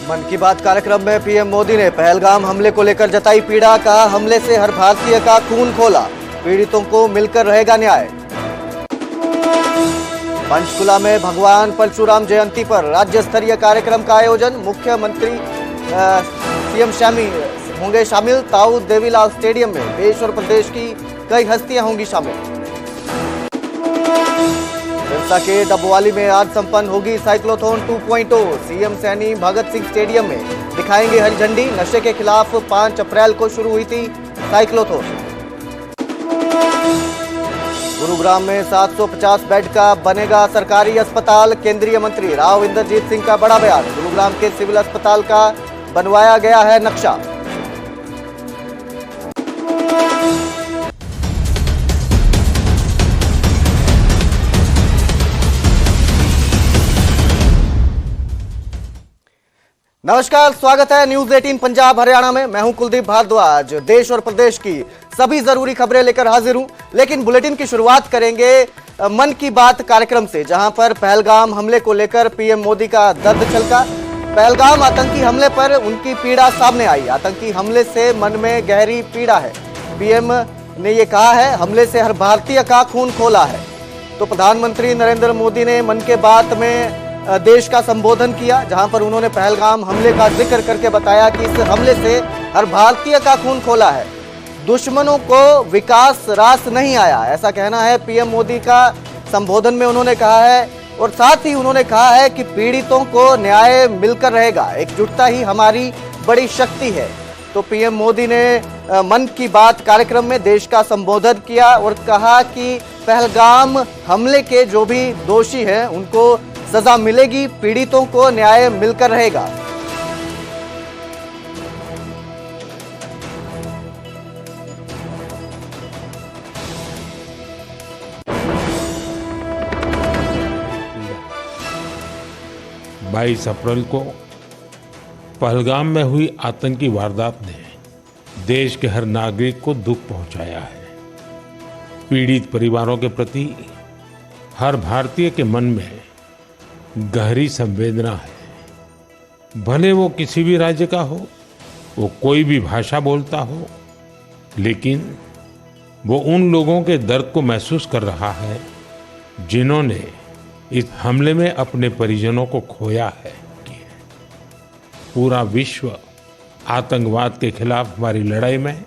मन की बात कार्यक्रम में पीएम मोदी ने पहलगाम हमले को लेकर जताई पीड़ा, कहा हमले से हर भारतीय का खून खोला, पीड़ितों को मिलकर रहेगा न्याय। पंचकुला में भगवान परशुराम जयंती पर राज्य स्तरीय कार्यक्रम का आयोजन, मुख्यमंत्री सीएम होंगे शामिल। ताऊ देवीलाल स्टेडियम में देश और प्रदेश की कई हस्तियां होंगी शामिल। सिरसा के डबवाली में आज संपन्न होगी cyclothon 2.0, CM Saini Bhagat Singh stadium में दिखाएंगे हरी झंडी। नशे के खिलाफ 5 अप्रैल को शुरू हुई थी साइक्लोथॉन। गुरुग्राम में 750 बेड का बनेगा सरकारी अस्पताल, केंद्रीय मंत्री राव इंद्रजीत सिंह का बड़ा बयान। गुरुग्राम के सिविल अस्पताल का बनवाया गया है नक्शा। नमस्कार, स्वागत है न्यूज 18 पंजाब हरियाणा में। मैं हूं कुलदीप भारद्वाज। देश और प्रदेश की सभी जरूरी खबरें लेकर हाजिर हूं, लेकिन बुलेटिन की शुरुआत करेंगे मन की बात कार्यक्रम से, जहां पर पहलगाम हमले को लेकर पीएम मोदी का दर्द छलका। पहलगाम आतंकी हमले पर उनकी पीड़ा सामने आई। आतंकी हमले से मन में गहरी पीड़ा है। पीएम ने ये कहा है, हमले से हर भारतीय का खून खोला है। तो प्रधानमंत्री नरेंद्र मोदी ने मन की बात में देश का संबोधन किया, जहां पर उन्होंने पहलगाम हमले का जिक्र करके बताया कि इस हमले से हर भारतीय का खून खोला है, दुश्मनों को विकास रास नहीं आया, ऐसा कहना है पीएम मोदी का। संबोधन में उन्होंने कहा है और साथ ही उन्होंने कहा है कि पीड़ितों को न्याय मिलकर रहेगा, एकजुटता ही हमारी बड़ी शक्ति है। तो पीएम मोदी ने मन की बात कार्यक्रम में देश का संबोधन किया और कहा कि पहलगाम हमले के जो भी दोषी हैं उनको सजा मिलेगी, पीड़ितों को न्याय मिलकर रहेगा। बाईस अप्रैल को पहलगाम में हुई आतंकी वारदात ने देश के हर नागरिक को दुख पहुंचाया है। पीड़ित परिवारों के प्रति हर भारतीय के मन में गहरी संवेदना है। भले वो किसी भी राज्य का हो, वो कोई भी भाषा बोलता हो, लेकिन वो उन लोगों के दर्द को महसूस कर रहा है जिन्होंने इस हमले में अपने परिजनों को खोया है। पूरा विश्व आतंकवाद के खिलाफ हमारी लड़ाई में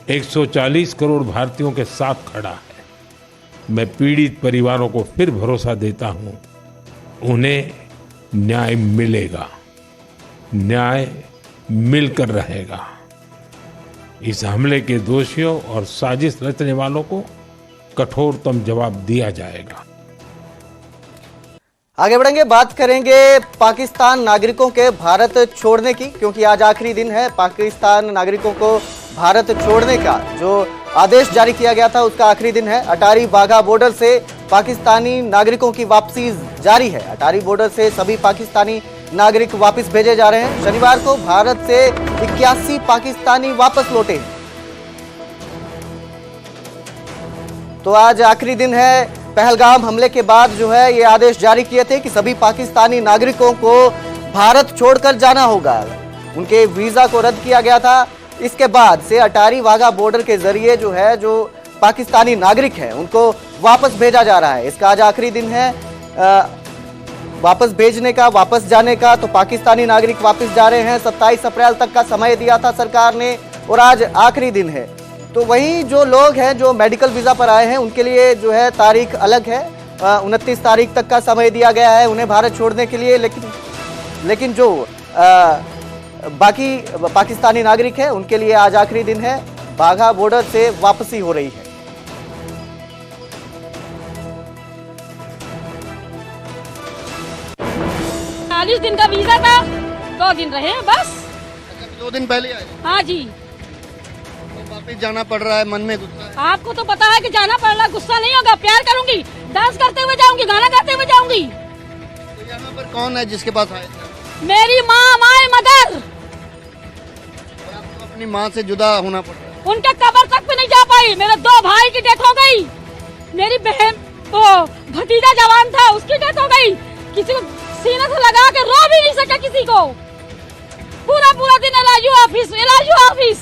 140 करोड़ भारतीयों के साथ खड़ा है। मैं पीड़ित परिवारों को फिर भरोसा देता हूं, उन्हें न्याय मिलेगा, न्याय मिलकर रहेगा। इस हमले के दोषियों और साजिश रचने वालों को कठोरतम जवाब दिया जाएगा। आगे बढ़ेंगे, बात करेंगे पाकिस्तान नागरिकों के भारत छोड़ने की, क्योंकि आज आखिरी दिन है। पाकिस्तान नागरिकों को भारत छोड़ने का जो आदेश जारी किया गया था उसका आखिरी दिन है। अटारी वाघा बॉर्डर से पाकिस्तानी नागरिकों की वापसी जारी है। अटारी बॉर्डर से सभी पाकिस्तानी नागरिक वापस भेजे जा रहे हैं। शनिवार को भारत से 81 पाकिस्तानी वापस लौटे। तो आज आखिरी दिन है। पहलगाम हमले के बाद जो है ये आदेश जारी किए थे कि सभी पाकिस्तानी नागरिकों को भारत छोड़कर जाना होगा। उनके वीजा को रद्द किया गया था। इसके बाद से अटारी वाघा बॉर्डर के जरिए जो है जो पाकिस्तानी नागरिक हैं उनको वापस भेजा जा रहा है। इसका आज आखिरी दिन है वापस भेजने का, वापस जाने का। तो पाकिस्तानी नागरिक वापस जा रहे हैं। 27 अप्रैल तक का समय दिया था सरकार ने और आज आखिरी दिन है। तो वहीं जो लोग हैं जो मेडिकल वीजा पर आए हैं उनके लिए जो है तारीख अलग है। 29 तारीख तक का समय दिया गया है उन्हें भारत छोड़ने के लिए। लेकिन जो बाकी पाकिस्तानी नागरिक हैं उनके लिए आज आखिरी दिन है। वाघा बॉर्डर से वापसी हो रही है। 40 दिन का वीजा था, 2 दिन रहे हैं बस। 2 दिन पहले आए? हाँ जी। तो वापस जाना पड़ रहा है, मन में गुस्सा है? आपको तो पता है कि जाना पड़ रहा, गुस्सा नहीं होगा। प्यार करूंगी, डांस करते हुए जाऊंगी, गाना गाते हुए जाऊंगी। तो यहाँ पर कौन है जिसके पास आए? मेरी माँ, माय मदर। आपको अपनी माँ से जुदा होना पड़ रहा है? उनके कब्र तक भी नहीं जा पाई। मेरे 2 भाई की डेथ हो गई। मेरी बहन वो भतीजा जवान था, उसकी डेथ हो गई। किसी को सीने से लगा के रो भी नहीं सका किसी को। पूरा पूरा दिन एलआईयू ऑफिस।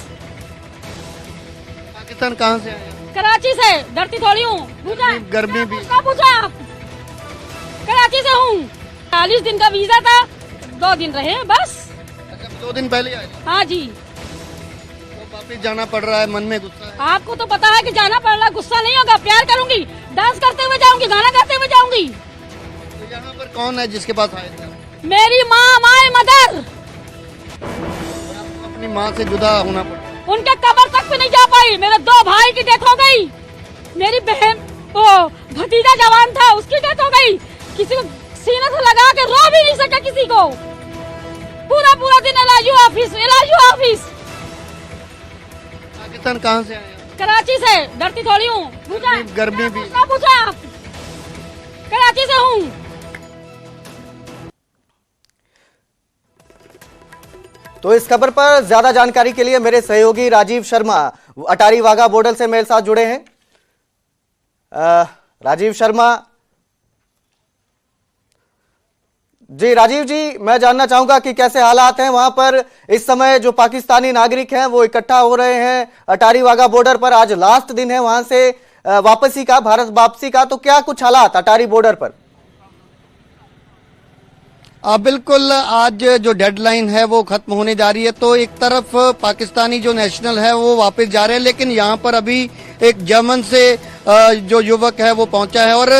पाकिस्तान कहाँ से आए? कराची से, डरती थोड़ी हूँ। पूछा गर्मी भी क्या पूछा आप? कराची से हूँ। 40 दिन का वीजा था, 2 दिन रहे बस। अच्छा, 2 दिन पहले आए हाँ जी। तो वापिस जाना पड़ रहा है, मन में गुस्सा है? आपको तो पता है कि जाना पड़ रहा, गुस्सा नहीं होगा, प्यार करूंगी, डांस करते हुए जाऊंगी, गाना गाते हुए जाऊंगी। तो यहाँ पर कौन है जिसके पास आए थे? मेरी माँ, माय मदर। आपको अपनी माँ से जुदा होना पड़ा? उनके कब्र तक भी नहीं जा पाई। मेरे 2 भाई की डेथ हो गई। मेरी बहन वो भतीजा जवान था, उसकी डेथ हो गई। किसी को सीने से लगा के रो भी नहीं सका किसी को। पूरा पूरा दिन एलआईयू ऑफिस। पाकिस्तान कहाँ से आए? कराची से, डरती थोड़ी हूँ। पूछा गर्मी भी क्या पूछा आप? कराची से हूँ। तो इस खबर पर ज्यादा जानकारी के लिए मेरे सहयोगी राजीव शर्मा अटारी वाघा बॉर्डर से मेरे साथ जुड़े हैं। राजीव शर्मा जी। राजीव जी, मैं जानना चाहूंगा कि कैसे हालात हैं वहां पर इस समय। जो पाकिस्तानी नागरिक हैं वो इकट्ठा हो रहे हैं अटारी वाघा बॉर्डर पर। आज लास्ट दिन है वहां से वापसी का, भारत वापसी का। तो क्या कुछ हालात अटारी बॉर्डर पर? बिल्कुल, आज जो डेडलाइन है वो खत्म होने जा रही है। तो एक तरफ पाकिस्तानी जो नेशनल है वो वापस जा रहे हैं, लेकिन यहाँ पर अभी एक जर्मन से जो युवक है वो पहुंचा है और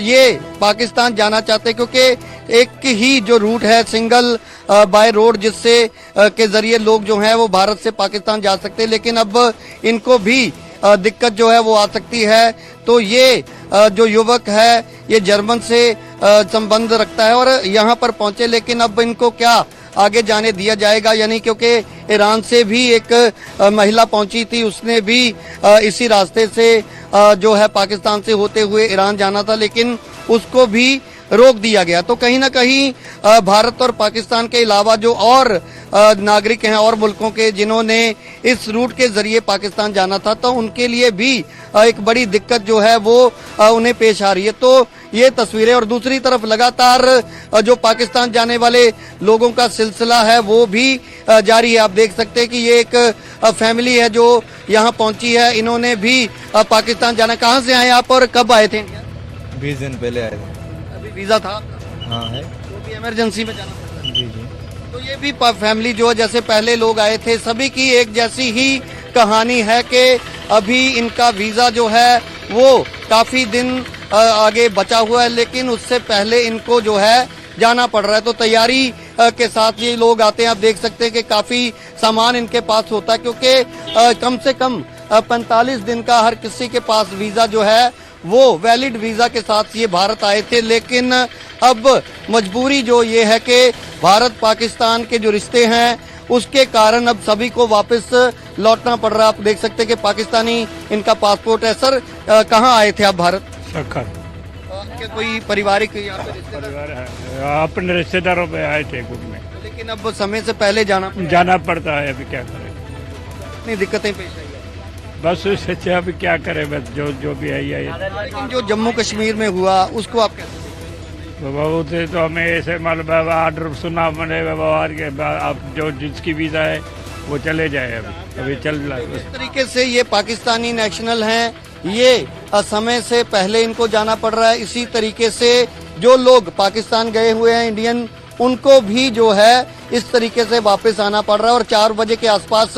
ये पाकिस्तान जाना चाहते हैं, क्योंकि एक ही जो रूट है सिंगल बाय रोड, जिससे के जरिए लोग जो हैं वो भारत से पाकिस्तान जा सकते हैं। लेकिन अब इनको भी दिक्कत जो है वो आ सकती है। तो ये जो युवक है ये जर्मन से संबंध रखता है और यहाँ पर पहुंचे, लेकिन अब इनको क्या आगे जाने दिया जाएगा, यानी क्योंकि ईरान से भी एक महिला पहुंची थी, उसने भी इसी रास्ते से जो है पाकिस्तान से होते हुए ईरान जाना था, लेकिन उसको भी रोक दिया गया। तो कहीं ना कहीं भारत और पाकिस्तान के अलावा जो और नागरिक हैं और मुल्कों के जिन्होंने इस रूट के जरिए पाकिस्तान जाना था, तो उनके लिए भी एक बड़ी दिक्कत जो है वो उन्हें पेश आ रही है। तो ये तस्वीरें, और दूसरी तरफ लगातार जो पाकिस्तान जाने वाले लोगों का सिलसिला है वो भी जारी है। आप देख सकते हैं कि ये एक फैमिली है जो यहाँ पहुंची है। इन्होंने भी पाकिस्तान जाना। कहाँ से आए आप और कब आए थे? 20 दिन पहले आए थे। अभी वीजा था आपका? हाँ है। तो भी इमरजेंसी में जाना पड़ता है? जी जी। तो ये भी फैमिली जो है, जैसे पहले लोग आए थे, सभी की एक जैसी ही कहानी है कि अभी इनका वीजा जो है वो काफी दिन आगे बचा हुआ है, लेकिन उससे पहले इनको जो है जाना पड़ रहा है। तो तैयारी के साथ ये लोग आते हैं। आप देख सकते हैं कि काफी सामान इनके पास होता है, क्योंकि कम से कम 45 दिन का हर किसी के पास वीजा जो है वो वैलिड वीजा के साथ ये भारत आए थे। लेकिन अब मजबूरी जो ये है कि भारत पाकिस्तान के जो रिश्ते हैं उसके कारण अब सभी को वापस लौटना पड़ रहा है। आप देख सकते हैं कि पाकिस्तानी इनका पासपोर्ट है। सर, कहाँ आए थे आप भारत? सक्खर। आपके कोई पारिवारिक यहाँ पे रिश्तेदार? परिवार है, अपने रिश्तेदारों पे आए थे घूमने। लेकिन अब समय से पहले जाना पड़ता है। अभी क्या करें, इतनी दिक्कतें पेश आई है। बस उससे अभी क्या करें, बस जो भी है ये। लेकिन जो जम्मू कश्मीर में हुआ उसको आप कैसे? बाबा उसे तो हमें ऐसे मालूम है, ऑर्डर सुना मैंने बाबा, अब जो जिसकी वीजा है वो चले जाए। अभी चल रहा है। इस तरीके से ये पाकिस्तानी नेशनल हैं, ये समय से पहले इनको जाना पड़ रहा है। इसी तरीके से जो लोग पाकिस्तान गए हुए हैं इंडियन, उनको भी जो है इस तरीके से वापस आना पड़ रहा है। और 4 बजे के आसपास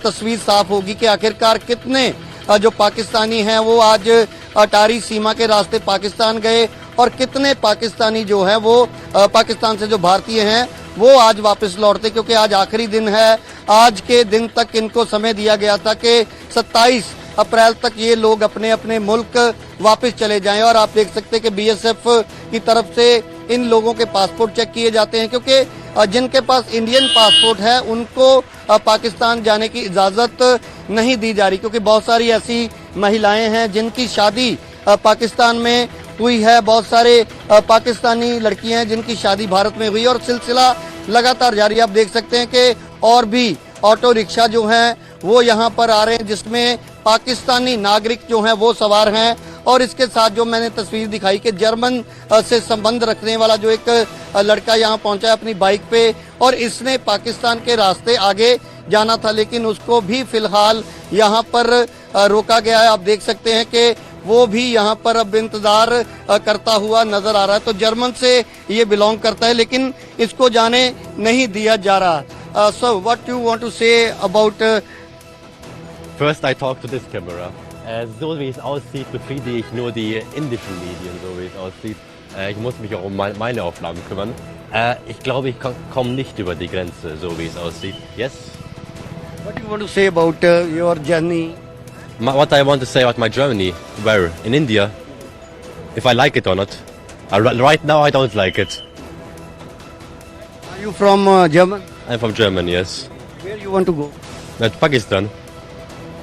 तस्वीर साफ होगी कि आखिरकार कितने जो पाकिस्तानी हैं वो आज अटारी सीमा के रास्ते पाकिस्तान गए और कितने पाकिस्तानी जो है वो पाकिस्तान से जो भारतीय हैं वो आज वापस लौटते, क्योंकि आज आखिरी दिन है। आज के दिन तक इनको समय दिया गया था कि 27 अप्रैल तक ये लोग अपने अपने मुल्क वापस चले जाएं। और आप देख सकते हैं कि बीएसएफ की तरफ से इन लोगों के पासपोर्ट चेक किए जाते हैं, क्योंकि जिनके पास इंडियन पासपोर्ट है उनको पाकिस्तान जाने की इजाजत नहीं दी जा रही, क्योंकि बहुत सारी ऐसी महिलाएं हैं जिनकी शादी पाकिस्तान में हुई है। बहुत सारे पाकिस्तानी लड़कियां हैं जिनकी शादी भारत में हुई, और सिलसिला लगातार जारी। आप देख सकते हैं कि और भी ऑटो रिक्शा जो हैं वो यहाँ पर आ रहे हैं, जिसमें पाकिस्तानी नागरिक जो हैं वो सवार हैं। और इसके साथ जो मैंने तस्वीर दिखाई कि जर्मन से संबंध रखने वाला जो एक लड़का यहाँ पहुंचा है अपनी बाइक पे, और इसने पाकिस्तान के रास्ते आगे जाना था, लेकिन उसको भी फिलहाल यहाँ पर रोका गया है। आप देख सकते हैं कि वो भी यहाँ पर अब इंतजार करता हुआ नजर आ रहा है। तो जर्मन से ये बिलोंग करता है, लेकिन इसको जाने नहीं दिया जा रहा। So what you want to say about? First I talk to this camera. So wie es aussieht, befriede ich nur die indischen Medien, so wie es aussieht. Ich muss mich auch um meine Aufnahmen kümmern. Ich glaube, ich komme nicht über die Grenze, so wie es aussieht. Yes? What do you want to say about your journey? What I want to say about my journey, where? In India? If I like it or not. Right now I don't like it. Are you from German? I'm from Germany, yes. Where you want to go? To Pakistan.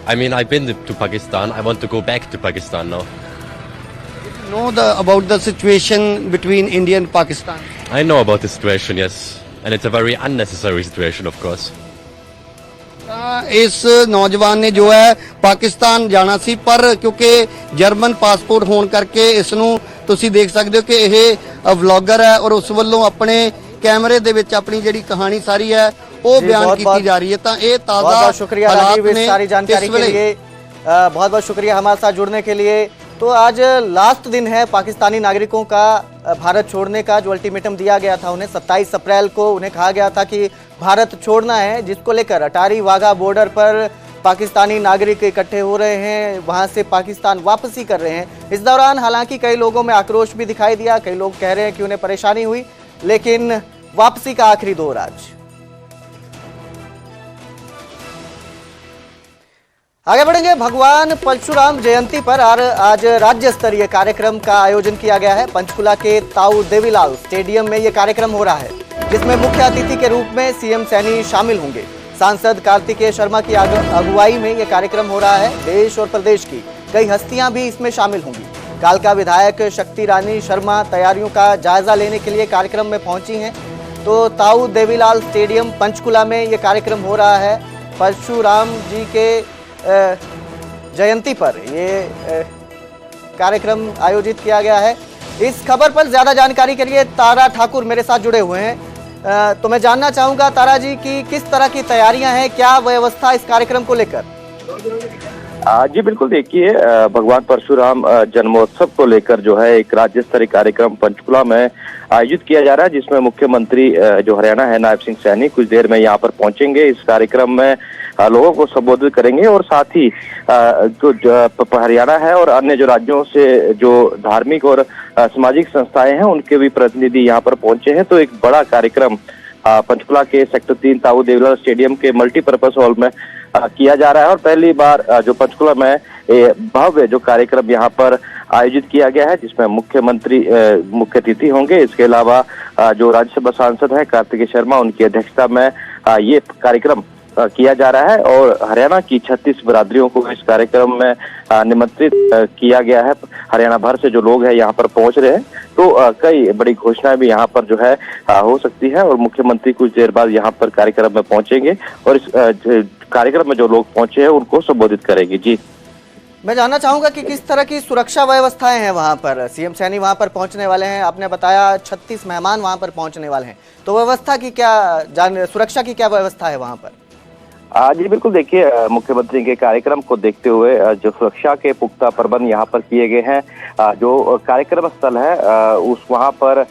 I mean, I've been to Pakistan. I want to go back to Pakistan now. You know about the situation between India and Pakistan? I know about the situation, yes. And it's a very unnecessary situation, of course. ਇਸ ਨੌਜਵਾਨ ਨੇ ਜੋ ਹੈ ਪਾਕਿਸਤਾਨ ਜਾਣਾ ਸੀ, ਪਰ ਕਿਉਂਕਿ German passport ਹੋਣ ਕਰਕੇ ਇਸ ਨੂੰ ਤੁਸੀਂ ਦੇਖ ਸਕਦੇ ਹੋ ਕਿ ਇਹ ਵਲੌਗਰ ਹੈ ਔਰ ਉਸ ਵੱਲੋਂ ਆਪਣੇ ਕੈਮਰੇ ਦੇ ਵਿੱਚ ਆਪਣੀ ਜਿਹੜੀ ਕਹਾਣੀ ਸਾਰੀ ਹੈ ਉਹ ਬਿਆਨ ਕੀਤੀ ਜਾ ਰਹੀ है। तो ये ताजा बहुत शुक्रिया राजीव इस सारी जानकारी के लिए। बहुत बहुत शुक्रिया हमारे साथ जुड़ने के लिए। तो आज लास्ट दिन है पाकिस्तानी नागरिकों का भारत छोड़ने का, जो अल्टीमेटम दिया गया था उन्हें 27 अप्रैल को उन्हें कहा गया था कि भारत छोड़ना है, जिसको लेकर अटारी वाघा बॉर्डर पर पाकिस्तानी नागरिक इकट्ठे हो रहे हैं, वहां से पाकिस्तान वापसी कर रहे हैं। इस दौरान हालांकि कई लोगों में आक्रोश भी दिखाई दिया, कई लोग कह रहे हैं कि उन्हें परेशानी हुई, लेकिन वापसी का आखिरी दौर आज। आगे बढ़ेंगे। भगवान परशुराम जयंती पर आज राज्य स्तरीय कार्यक्रम का आयोजन किया गया है। पंचकुला के ताऊ देवीलाल स्टेडियम में यह कार्यक्रम हो रहा है, जिसमें मुख्य अतिथि के रूप में सीएम सैनी शामिल होंगे। सांसद कार्तिकेय शर्मा की अगुवाई में यह कार्यक्रम हो रहा है। देश और प्रदेश की कई हस्तियां भी इसमें शामिल होंगी। कालका विधायक शक्ति रानी शर्मा तैयारियों का जायजा लेने के लिए कार्यक्रम में पहुंची हैं। तो ताऊ देवीलाल स्टेडियम पंचकुला में यह कार्यक्रम हो रहा है। परशुराम जी के जयंती पर ये कार्यक्रम आयोजित किया गया है। इस खबर पर ज्यादा जानकारी के लिए तारा ठाकुर मेरे साथ जुड़े हुए हैं। तो मैं जानना चाहूंगा तारा जी की किस तरह की तैयारियां हैं, क्या व्यवस्था इस कार्यक्रम को लेकर? जी बिल्कुल, देखिए भगवान परशुराम जन्मोत्सव को लेकर जो है एक राज्य स्तरीय कार्यक्रम पंचकुला में आयोजित किया जा रहा है, जिसमें मुख्यमंत्री जो हरियाणा है नायब सिंह सैनी कुछ देर में यहाँ पर पहुंचेंगे। इस कार्यक्रम में लोगों को संबोधित करेंगे और साथ ही जो हरियाणा है और अन्य जो राज्यों से जो धार्मिक और सामाजिक संस्थाएं हैं उनके भी प्रतिनिधि यहाँ पर पहुंचे हैं। तो एक बड़ा कार्यक्रम पंचकुला के सेक्टर 3 ताऊ देवीलाल स्टेडियम के मल्टीपर्पज हॉल में किया जा रहा है और पहली बार जो पंचकुला में भव्य जो कार्यक्रम यहाँ पर आयोजित किया गया है, जिसमें मुख्यमंत्री मुख्य अतिथि होंगे। इसके अलावा जो राज्यसभा सांसद है कार्तिकेय शर्मा, उनकी अध्यक्षता में ये कार्यक्रम किया जा रहा है और हरियाणा की 36 बिरादरियों को इस कार्यक्रम में निमंत्रित किया गया है। हरियाणा भर से जो लोग हैं यहाँ पर पहुंच रहे हैं, तो कई बड़ी घोषणाएं भी यहाँ पर जो है हो सकती है और मुख्यमंत्री कुछ देर बाद यहाँ पर कार्यक्रम में पहुंचेंगे और इस कार्यक्रम में जो लोग पहुंचे हैं उनको संबोधित करेंगे। जी, मैं जानना चाहूंगा कि किस तरह की सुरक्षा व्यवस्थाएं हैं वहां पर। सीएम सैनी वहां पर पहुंचने वाले हैं, आपने बताया 36 मेहमान वहां पर पहुंचने वाले हैं, तो व्यवस्था की क्या सुरक्षा की क्या व्यवस्था है वहां पर? जी बिल्कुल, देखिए मुख्यमंत्री के कार्यक्रम को देखते हुए जो सुरक्षा के पुख्ता प्रबंध यहाँ पर किए गए हैं। जो कार्यक्रम स्थल है उस वहाँ पर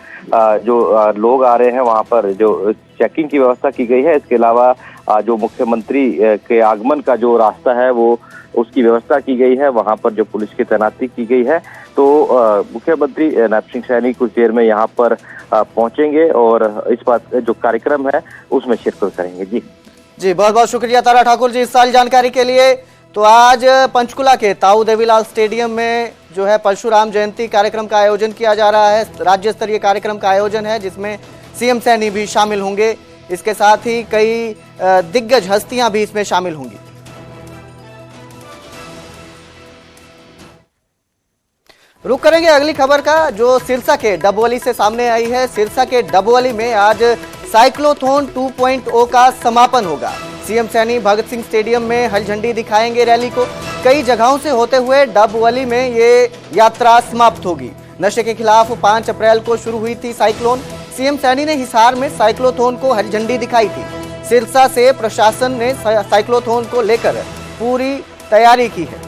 जो लोग आ रहे हैं वहाँ पर जो चेकिंग की व्यवस्था की गई है। इसके अलावा जो मुख्यमंत्री के आगमन का जो रास्ता है वो उसकी व्यवस्था की गई है, वहाँ पर जो पुलिस की तैनाती की गई है। तो मुख्यमंत्री नायब सिंह सैनी कुछ देर में यहाँ पर पहुंचेंगे और इस बात जो कार्यक्रम है उसमें शिरकत करेंगे। जी बहुत बहुत शुक्रिया तारा ठाकुर जी इस सारी जानकारी के लिए। तो आज पंचकुला के ताऊ देवीलाल स्टेडियम में जो है परशुराम जयंती कार्यक्रम का आयोजन किया जा रहा है। राज्य स्तरीय कार्यक्रम का आयोजन है, जिसमें सीएम सैनी भी शामिल होंगे। इसके साथ ही कई दिग्गज हस्तियां भी इसमें शामिल होंगी। रुक करेंगे अगली खबर का, जो सिरसा के डबोली से सामने आई है। सिरसा के डबोली में आज साइक्लोथॉन 2.0 का समापन होगा। सीएम सैनी भगत सिंह स्टेडियम में हरी झंडी दिखाएंगे रैली को। कई जगहों से होते हुए डबवली में ये यात्रा समाप्त होगी। नशे के खिलाफ 5 अप्रैल को शुरू हुई थी साइक्लोन। सीएम सैनी ने हिसार में साइक्लोथॉन को हरी झंडी दिखाई थी। सिरसा से प्रशासन ने साइक्लोथॉन को लेकर पूरी तैयारी की है।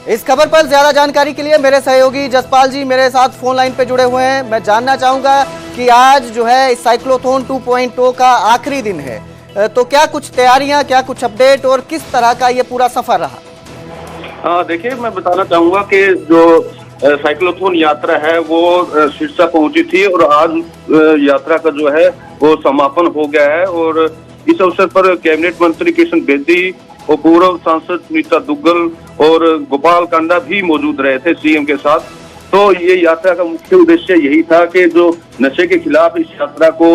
इस खबर पर ज्यादा जानकारी के लिए मेरे सहयोगी जसपाल जी मेरे साथ फोन लाइन पे जुड़े हुए हैं। मैं जानना चाहूंगा कि आज जो है इस साइक्लोथॉन 2.0 का आखिरी दिन है, तो क्या कुछ तैयारियां, क्या कुछ अपडेट और किस तरह का ये पूरा सफर रहा? देखिए, मैं बताना चाहूंगा कि जो साइक्लोथॉन यात्रा है वो सिरसा पहुंची थी और आज यात्रा का जो है वो समापन हो गया है। और इस अवसर पर कैबिनेट मंत्री किशन बेदी और पूर्व सांसद सुनीता दुग्गल और गोपाल कांडा भी मौजूद रहे थे सीएम के साथ। तो ये यात्रा का मुख्य उद्देश्य यही था कि जो नशे के खिलाफ इस यात्रा को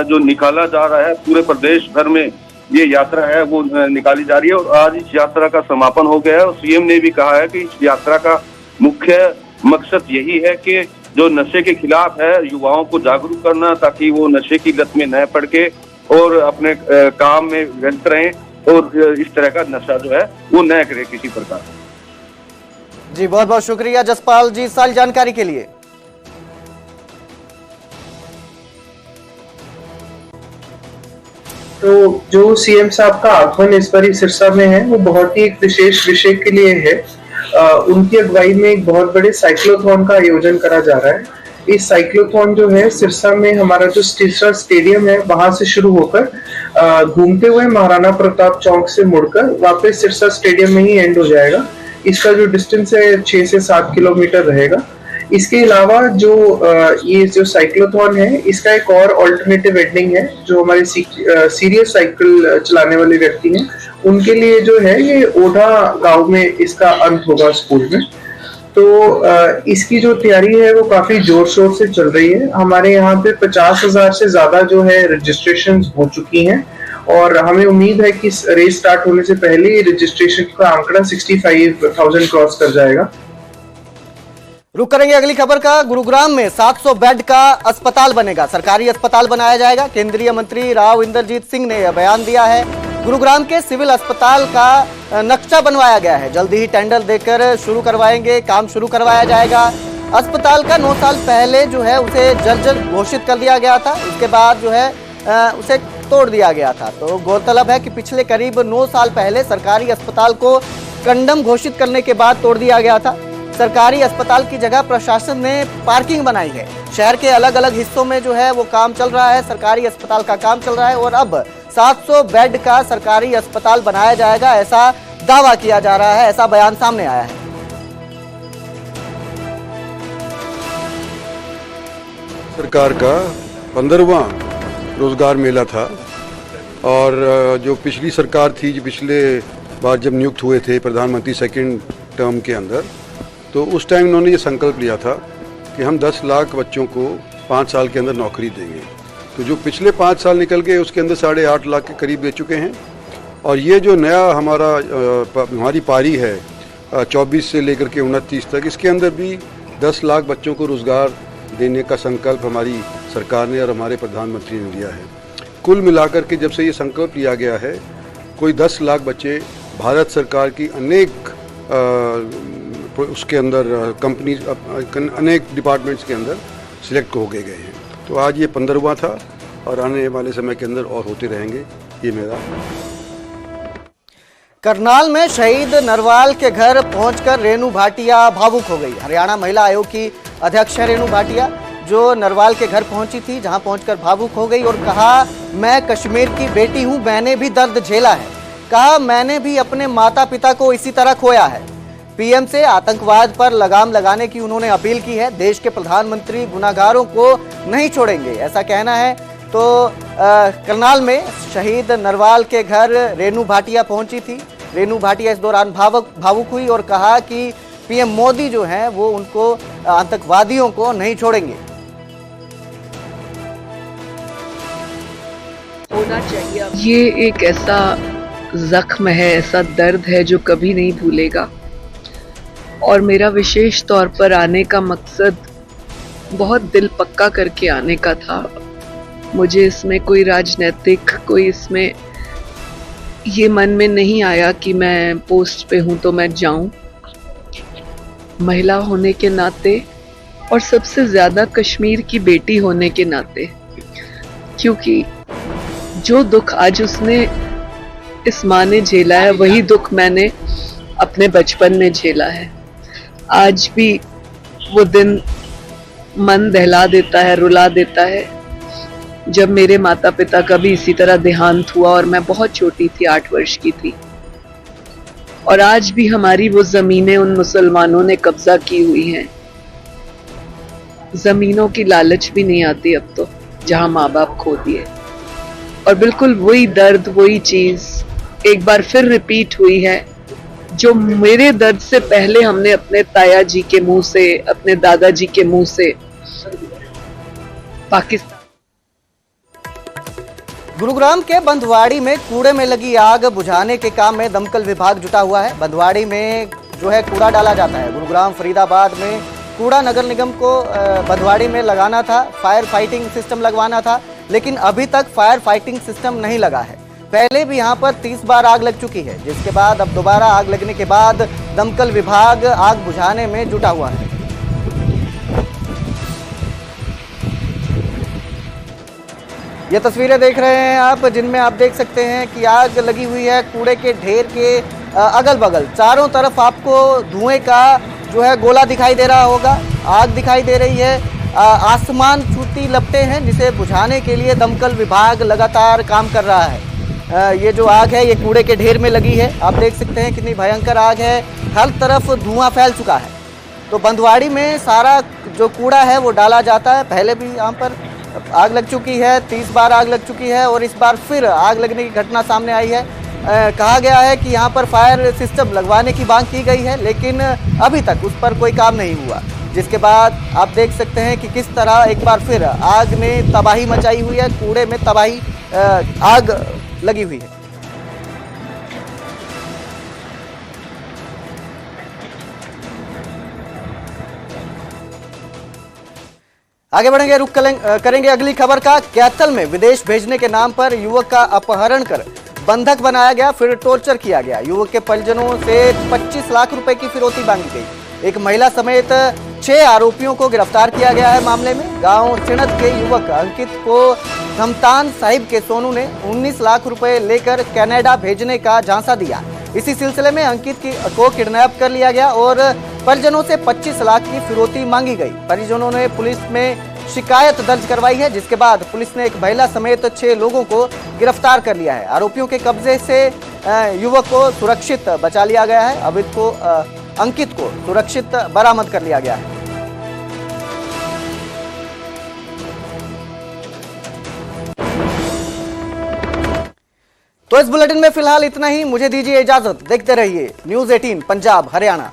जो निकाला जा रहा है, पूरे प्रदेश भर में ये यात्रा है वो निकाली जा रही है और आज इस यात्रा का समापन हो गया है। और सीएम ने भी कहा है कि इस यात्रा का मुख्य मकसद यही है कि जो नशे के खिलाफ है युवाओं को जागरूक करना, ताकि वो नशे की लत में न पड़ के और अपने काम में व्यस्त रहें और इस तरह का नशा जो है वो न करे किसी प्रकार। जी बहुत बहुत शुक्रिया जसपाल जी सारी जानकारी के लिए। तो जो सीएम साहब का आगमन इस बार सिरसा में है वो बहुत ही एक विशेष विषय के लिए है। उनकी अगुवाई में एक बहुत बड़े साइक्लोथॉन का आयोजन करा जा रहा है। इस साइक्लोथॉन जो है सिरसा में हमारा जो सिरसा स्टेडियम है वहां से शुरू होकर घूमते हुए महाराणा प्रताप चौक से मुड़कर वापस सिरसा स्टेडियम में ही एंड हो जाएगा। इसका जो डिस्टेंस है 6 से 7 किलोमीटर रहेगा। इसके अलावा जो ये जो साइक्लोथॉन है इसका एक और ऑल्टरनेटिव एंडिंग है। जो हमारे सीरियस साइकिल चलाने वाले व्यक्ति हैं उनके लिए जो है ये ओढ़ा गांव में इसका अंत होगा स्कूल में। तो इसकी जो तैयारी है वो काफी जोर शोर से चल रही है। हमारे यहाँ पे 50,000 से ज्यादा जो है रजिस्ट्रेशन हो चुकी हैं और हमें उम्मीद है कि रेस स्टार्ट होने से पहले ही रजिस्ट्रेशन का आंकड़ा 65,000 क्रॉस कर जाएगा। रुक करेंगे अगली खबर का। गुरुग्राम में 700 बेड का अस्पताल बनेगा, सरकारी अस्पताल बनाया जाएगा। केंद्रीय मंत्री राव इंद्रजीत सिंह ने यह बयान दिया है। गुरुग्राम के सिविल अस्पताल का नक्शा बनवाया गया है, जल्दी ही टेंडर देकर शुरू करवाएंगे, काम शुरू करवाया जाएगा। अस्पताल का 9 साल पहले जो है उसे जर्जर घोषित कर दिया गया था, उसके बाद जो है उसे तोड़ दिया गया था। तो गौरतलब है कि पिछले करीब 9 साल पहले सरकारी अस्पताल को कंडम घोषित करने के बाद तोड़ दिया गया था। सरकारी अस्पताल की जगह प्रशासन ने पार्किंग बनाई है। शहर के अलग अलग हिस्सों में जो है वो काम चल रहा है, सरकारी अस्पताल का काम चल रहा है और अब 700 बेड का सरकारी अस्पताल बनाया जाएगा, ऐसा दावा किया जा रहा है, ऐसा बयान सामने आया है। सरकार का 15वां रोजगार मेला था और जो पिछली सरकार थी, जो पिछले बार जब नियुक्त हुए थे प्रधानमंत्री सेकंड टर्म के अंदर, तो उस टाइम उन्होंने ये संकल्प लिया था कि हम 10 लाख बच्चों को 5 साल के अंदर नौकरी देंगे। तो जो पिछले 5 साल निकल गए उसके अंदर 8.5 लाख के करीब दे चुके हैं। और ये जो नया हमारी पारी है 24 से लेकर के 29 तक, इसके अंदर भी 10 लाख बच्चों को रोज़गार देने का संकल्प हमारी सरकार ने और हमारे प्रधानमंत्री ने लिया है। कुल मिलाकर के जब से ये संकल्प लिया गया है, कोई 10 लाख बच्चे भारत सरकार की अनेक उसके अंदर कंपनी अनेक डिपार्टमेंट्स के अंदर सिलेक्ट हो गए हैं। तो आज ये 15वां था और आने वाले समय के अंदर और होते रहेंगे। ये मेरा। करनाल में शहीद नरवाल के घर पहुंचकर रेणु भाटिया भावुक हो गई। हरियाणा महिला आयोग की अध्यक्ष है रेणु भाटिया, जो नरवाल के घर पहुंची थी, जहां पहुंचकर भावुक हो गई और कहा, मैं कश्मीर की बेटी हूं, मैंने भी दर्द झेला है। कहा, मैंने भी अपने माता पिता को इसी तरह खोया है। पीएम से आतंकवाद पर लगाम लगाने की उन्होंने अपील की है। देश के प्रधानमंत्री गुनाहगारों को नहीं छोड़ेंगे, ऐसा कहना है। तो करनाल में शहीद नरवाल के घर रेणु भाटिया पहुंची थी। रेणु भाटिया इस दौरान भावुक हुई और कहा कि पीएम मोदी जो हैं वो उनको आतंकवादियों को नहीं छोड़ेंगे। होना चाहिए। ये एक ऐसा जख्म है, ऐसा दर्द है जो कभी नहीं भूलेगा। और मेरा विशेष तौर पर आने का मकसद बहुत दिल पक्का करके आने का था मुझे इसमें कोई राजनीतिक, कोई इसमें ये मन में नहीं आया कि मैं पोस्ट पे हूं तो मैं जाऊं। महिला होने के नाते और सबसे ज्यादा कश्मीर की बेटी होने के नाते, क्योंकि जो दुख आज उसने इस माँ ने झेला है वही दुख मैंने अपने बचपन में झेला है। आज भी वो दिन मन दहला देता है, रुला देता है, जब मेरे माता पिता का भी इसी तरह देहांत हुआ और मैं बहुत छोटी थी, 8 वर्ष की थी। और आज भी हमारी वो जमीनें उन मुसलमानों ने कब्जा की हुई हैं। जमीनों की लालच भी नहीं आती अब तो, जहां माँ बाप खो दिए। और बिल्कुल वही दर्द, वही चीज एक बार फिर रिपीट हुई है, जो मेरे दर्द से पहले हमने अपने ताया जी के मुंह से, अपने दादाजी के मुंह से पाकिस्तान। गुरुग्राम के बंधवाड़ी में कूड़े में लगी आग बुझाने के काम में दमकल विभाग जुटा हुआ है। बंधवाड़ी में जो है कूड़ा डाला जाता है। गुरुग्राम फरीदाबाद में कूड़ा नगर निगम को बंधवाड़ी में लगाना था, फायर फाइटिंग सिस्टम लगवाना था, लेकिन अभी तक फायर फाइटिंग सिस्टम नहीं लगा है। पहले भी यहाँ पर 30 बार आग लग चुकी है, जिसके बाद अब दोबारा आग लगने के बाद दमकल विभाग आग बुझाने में जुटा हुआ है। ये तस्वीरें देख रहे हैं आप, जिनमें आप देख सकते हैं कि आग लगी हुई है कूड़े के ढेर के अगल बगल। चारों तरफ आपको धुएं का जो है गोला दिखाई दे रहा होगा, आग दिखाई दे रही है। आसमान छूती लपटें हैं, जिसे बुझाने के लिए दमकल विभाग लगातार काम कर रहा है। ये जो आग है ये कूड़े के ढेर में लगी है। आप देख सकते हैं कितनी भयंकर आग है, हर तरफ धुआं फैल चुका है। तो बंधवाड़ी में सारा जो कूड़ा है वो डाला जाता है। पहले भी यहाँ पर आग लग चुकी है, 30 बार आग लग चुकी है और इस बार फिर आग लगने की घटना सामने आई है। कहा गया है कि यहाँ पर फायर सिस्टम लगवाने की मांग की गई है, लेकिन अभी तक उस पर कोई काम नहीं हुआ, जिसके बाद आप देख सकते हैं कि किस तरह एक बार फिर आग ने तबाही मचाई हुई है। कूड़े में तबाही आग लगी हुई है। आगे बढ़ेंगे, रुख करेंगे अगली खबर का। कैथल में विदेश भेजने के नाम पर युवक का अपहरण कर बंधक बनाया गया, फिर टॉर्चर किया गया। युवक के परिजनों से 25 लाख रुपए की फिरौती मांगी गई। एक महिला समेत 6 आरोपियों को गिरफ्तार किया गया है मामले में। गांव चिणत के युवक अंकित को धमतान साहिब के सोनू ने 19 लाख रुपए लेकर कनाडा भेजने का झांसा दिया। इसी सिलसिले में अंकित को किडनैप कर लिया गया और परिजनों से 25 लाख की फिरौती मांगी गई। परिजनों ने पुलिस में शिकायत दर्ज करवाई है, जिसके बाद पुलिस ने एक महिला समेत 6 लोगों को गिरफ्तार कर लिया है। आरोपियों के कब्जे से युवक को सुरक्षित बचा लिया गया है। अब इसको अंकित को सुरक्षित बरामद कर लिया गया है। तो इस बुलेटिन में फिलहाल इतना ही। मुझे दीजिए इजाजत। देखते रहिए न्यूज़ 18 पंजाब हरियाणा।